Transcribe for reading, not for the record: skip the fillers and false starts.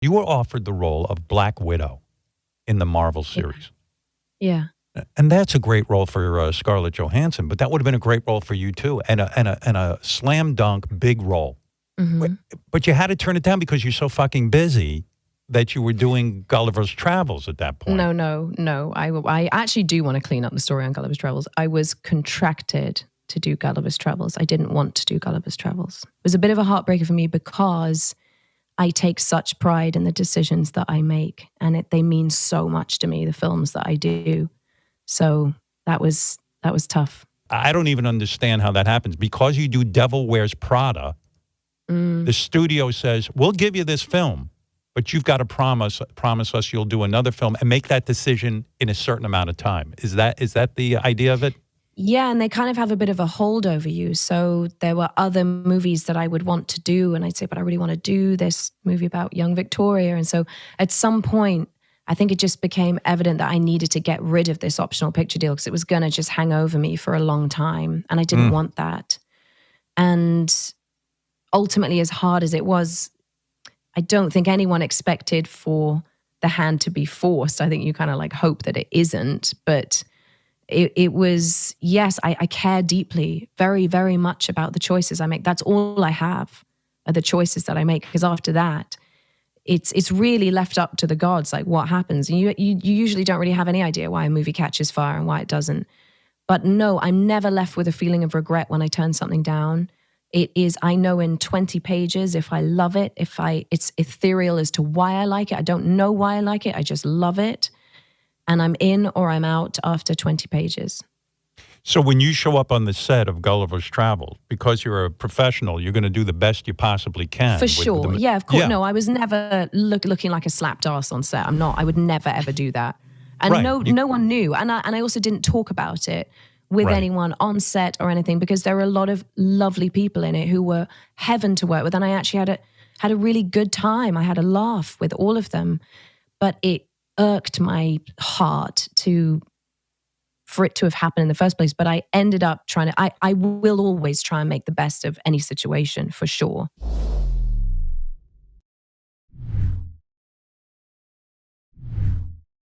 You were offered the role of Black Widow in the Marvel series. Yeah. And that's a great role for Scarlett Johansson, but that would have been a great role for you too, and a slam dunk big role. Mm-hmm. But you had to turn it down because you're so fucking busy that you were doing Gulliver's Travels at that point. No. I actually do want to clean up the story on Gulliver's Travels. I was contracted to do Gulliver's Travels. I didn't want to do Gulliver's Travels. It was a bit of a heartbreaker for me because I take such pride in the decisions that I make, and they mean so much to me, the films that I do. So that was tough. I don't even understand how that happens. Because you do Devil Wears Prada, the studio says, we'll give you this film, but you've got to promise us you'll do another film and make that decision in a certain amount of time. Is that the idea of it? Yeah, and they kind of have a bit of a hold over you. So there were other movies that I would want to do, and I'd say, but I really want to do this movie about young Victoria. And so at some point, I think it just became evident that I needed to get rid of this optional picture deal because it was going to just hang over me for a long time. And I didn't want that. And ultimately, as hard as it was, I don't think anyone expected for the hand to be forced. I think you kind of like hope that it isn't. But it was, yes, I care deeply, very, very much about the choices I make. That's all I have are the choices that I make. Because after that, it's really left up to the gods, like what happens. And you usually don't really have any idea why a movie catches fire and why it doesn't. But no, I'm never left with a feeling of regret when I turn something down. It is, I know in 20 pages if I love it, it's ethereal as to why I like it. I don't know why I like it. I just love it. And I'm in or I'm out after 20 pages. So when you show up on the set of Gulliver's Travels, because you're a professional, you're going to do the best you possibly can. For sure. Yeah, of course. Yeah. No, I was never looking like a slapped ass on set. I'm not. I would never, ever do that. And right. No one knew. And I also didn't talk about it with anyone on set or anything because there were a lot of lovely people in it who were heaven to work with. And I actually had a really good time. I had a laugh with all of them. But it irked my heart for it to have happened in the first place. But I ended up I will always try and make the best of any situation, for sure.